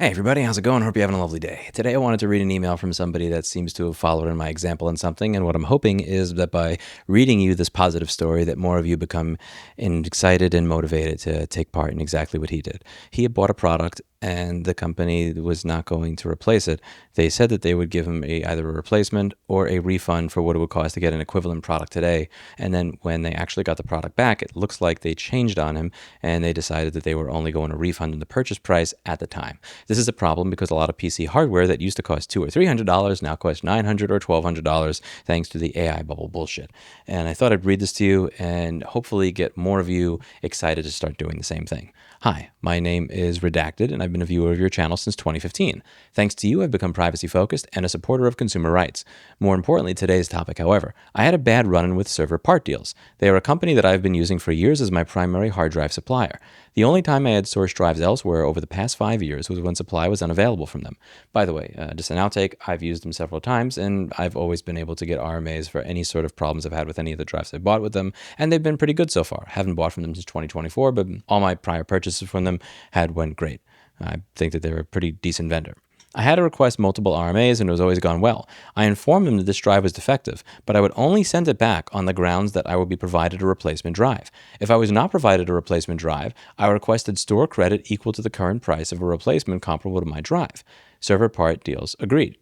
Hey everybody, how's it going? Hope you're having a lovely day. Today I wanted to read an email from somebody that seems to have followed in my example in something, and what I'm hoping is that by reading you this positive story that more of you become excited and motivated to take part in exactly what he did. He had bought a product and the company was not going to replace it. They said that they would give him either a replacement or a refund for what it would cost to get an equivalent product today. And then when they actually got the product back, it looks like they changed on him and they decided that they were only going to refund him the purchase price at the time. This is a problem because a lot of PC hardware that used to cost $200 or $300 now costs $900 or $1,200 thanks to the AI bubble bullshit. And I thought I'd read this to you and hopefully get more of you excited to start doing the same thing. Hi, my name is Redacted, and I've been a viewer of your channel since 2015. Thanks to you, I've become privacy-focused and a supporter of consumer rights. More importantly, today's topic, however, I had a bad run-in with Server Part Deals. They are a company that I've been using for years as my primary hard drive supplier. The only time I had sourced drives elsewhere over the past 5 years was when supply was unavailable from them. By the way, just an outtake, I've used them several times, and I've always been able to get RMAs for any sort of problems I've had with any of the drives I've bought with them, and they've been pretty good so far. Haven't bought from them since 2024, but all my prior purchases from them had went great. I think that they're a pretty decent vendor. I had to request multiple RMAs and it was always gone well. I informed them that this drive was defective, but I would only send it back on the grounds that I would be provided a replacement drive. If I was not provided a replacement drive, I requested store credit equal to the current price of a replacement comparable to my drive. Server Part Deals agreed.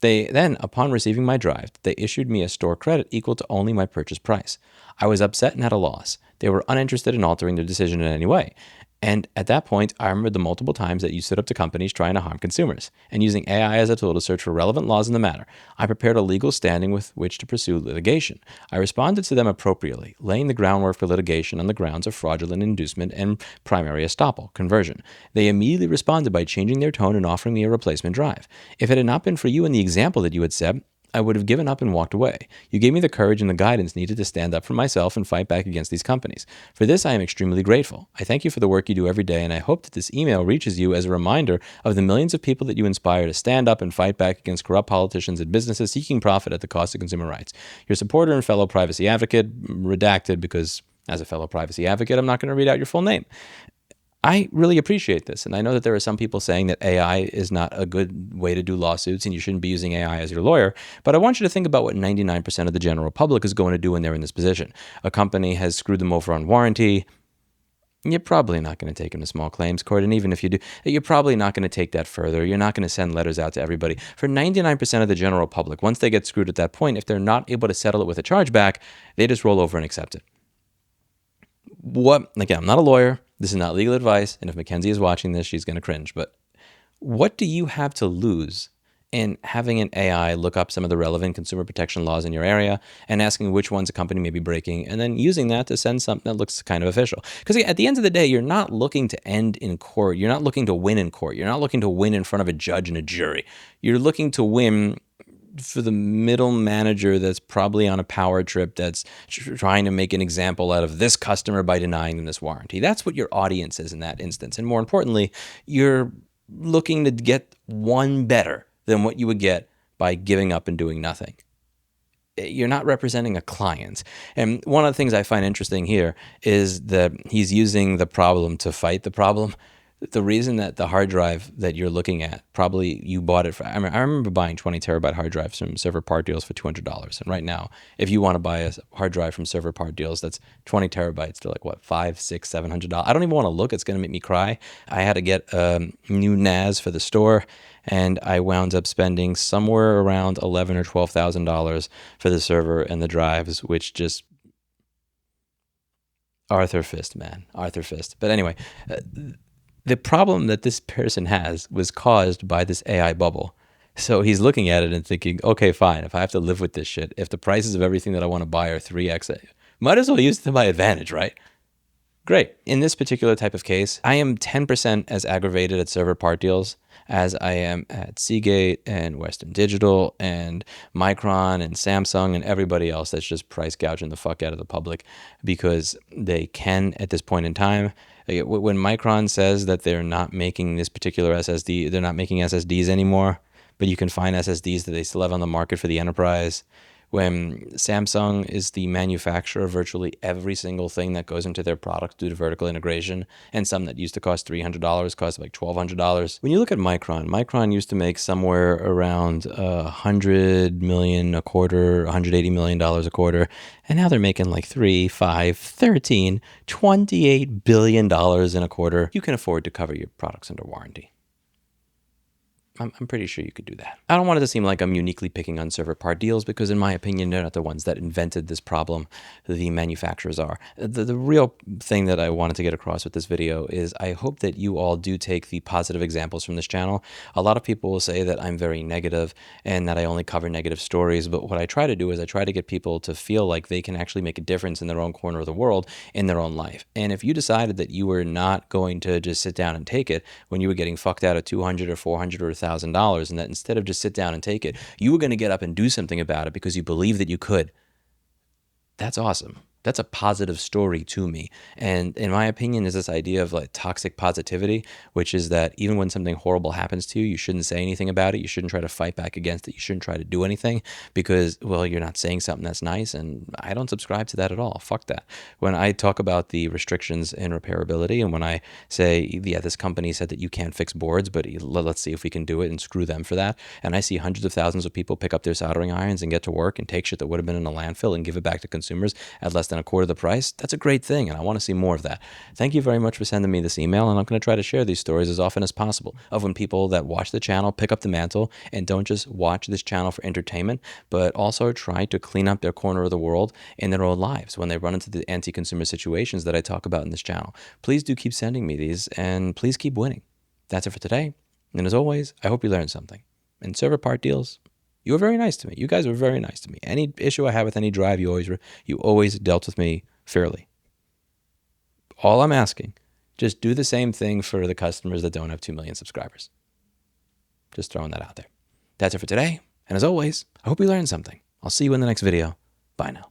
They then, upon receiving my drive, they issued me a store credit equal to only my purchase price. I was upset and at a loss. They were uninterested in altering their decision in any way. And at that point, I remembered the multiple times that you stood up to companies trying to harm consumers, and using AI as a tool to search for relevant laws in the matter, I prepared a legal standing with which to pursue litigation. I responded to them appropriately, laying the groundwork for litigation on the grounds of fraudulent inducement and primary estoppel, conversion. They immediately responded by changing their tone and offering me a replacement drive. If it had not been for you and the example that you had set, I would have given up and walked away. You gave me the courage and the guidance needed to stand up for myself and fight back against these companies. For this, I am extremely grateful. I thank you for the work you do every day, and I hope that this email reaches you as a reminder of the millions of people that you inspire to stand up and fight back against corrupt politicians and businesses seeking profit at the cost of consumer rights. Your supporter and fellow privacy advocate, Redacted, because as a fellow privacy advocate, I'm not going to read out your full name. I really appreciate this, and I know that there are some people saying that AI is not a good way to do lawsuits and you shouldn't be using AI as your lawyer, but I want you to think about what 99% of the general public is going to do when they're in this position. A company has screwed them over on warranty. You're probably not going to take them to small claims court, and even if you do, you're probably not going to take that further. You're not going to send letters out to everybody. For 99% of the general public, once they get screwed at that point, if they're not able to settle it with a chargeback, they just roll over and accept it. Again, I'm not a lawyer. This is not legal advice, and if Mackenzie is watching this, she's going to cringe. But what do you have to lose in having an AI look up some of the relevant consumer protection laws in your area and asking which ones a company may be breaking, and then using that to send something that looks kind of official? Because at the end of the day, you're not looking to end in court. You're not looking to win in court. You're not looking to win in front of a judge and a jury. You're looking to win for the middle manager that's probably on a power trip that's trying to make an example out of this customer by denying them this warranty. That's what your audience is in that instance. And more importantly, you're looking to get one better than what you would get by giving up and doing nothing. You're not representing a client. And one of the things I find interesting here is that he's using the problem to fight the problem. The reason that the hard drive that you're looking at, probably you bought it for, I remember buying 20 terabyte hard drives from Server Part Deals for $200. And right now, if you want to buy a hard drive from Server Part Deals, that's 20 terabytes to like what, $500, $600, $700. I don't even want to look. It's going to make me cry. I had to get a new NAS for the store, and I wound up spending somewhere around $11,000 or $12,000 for the server and the drives, which just Arthur Fist, man, Arthur Fist. But anyway, the problem that this person has was caused by this AI bubble. So he's looking at it and thinking, okay, fine, if I have to live with this shit, if the prices of everything that I want to buy are 3x, might as well use it to my advantage, right? Great. In this particular type of case, I am 10% as aggravated at Server Part Deals as I am at Seagate and Western Digital and Micron and Samsung and everybody else that's just price gouging the fuck out of the public because they can at this point in time. When Micron says that they're not making this particular SSD, they're not making SSDs anymore, but you can find SSDs that they still have on the market for the enterprise. when Samsung is the manufacturer of virtually every single thing that goes into their product due to vertical integration, and some that used to cost $300 cost like $1,200. When you look at Micron used to make somewhere around 100 million a quarter, $180 million a quarter, and now they're making like 3, 5, 13, $28 billion in a quarter. You can afford to cover your products under warranty. I'm pretty sure you could do that. I don't want it to seem like I'm uniquely picking on server part deals because in my opinion, they're not the ones that invented this problem. The manufacturers are. The real thing that I wanted to get across with this video is I hope that you all do take the positive examples from this channel. A lot of people will say that I'm very negative and that I only cover negative stories, but what I try to do is I try to get people to feel like they can actually make a difference in their own corner of the world, in their own life. And if you decided that you were not going to just sit down and take it when you were getting fucked out of $200 or $400 or $1,000, and that instead of just sit down and take it, you were going to get up and do something about it because you believe that you could, that's awesome. That's a positive story to me. And in my opinion, is this idea of like toxic positivity, which is that even when something horrible happens to you, you shouldn't say anything about it. You shouldn't try to fight back against it. You shouldn't try to do anything because, well, you're not saying something that's nice. And I don't subscribe to that at all. Fuck that. When I talk about the restrictions in repairability and when I say, yeah, this company said that you can't fix boards, but let's see if we can do it and screw them for that. And I see hundreds of thousands of people pick up their soldering irons and get to work and take shit that would have been in a landfill and give it back to consumers at less than a quarter of the price. That's a great thing, and I want to see more of that. Thank you very much for sending me this email, and I'm going to try to share these stories as often as possible of when people that watch the channel pick up the mantle and don't just watch this channel for entertainment, but also try to clean up their corner of the world in their own lives when they run into the anti-consumer situations that I talk about in this channel. Please do keep sending me these, and please keep winning. That's it for today, and as always, I hope you learned something. And server part deals, you were very nice to me. You guys were very nice to me. Any issue I had with any drive, you always dealt with me fairly. All I'm asking, just do the same thing for the customers that don't have 2 million subscribers. Just throwing that out there. That's it for today. And as always, I hope you learned something. I'll see you in the next video. Bye now.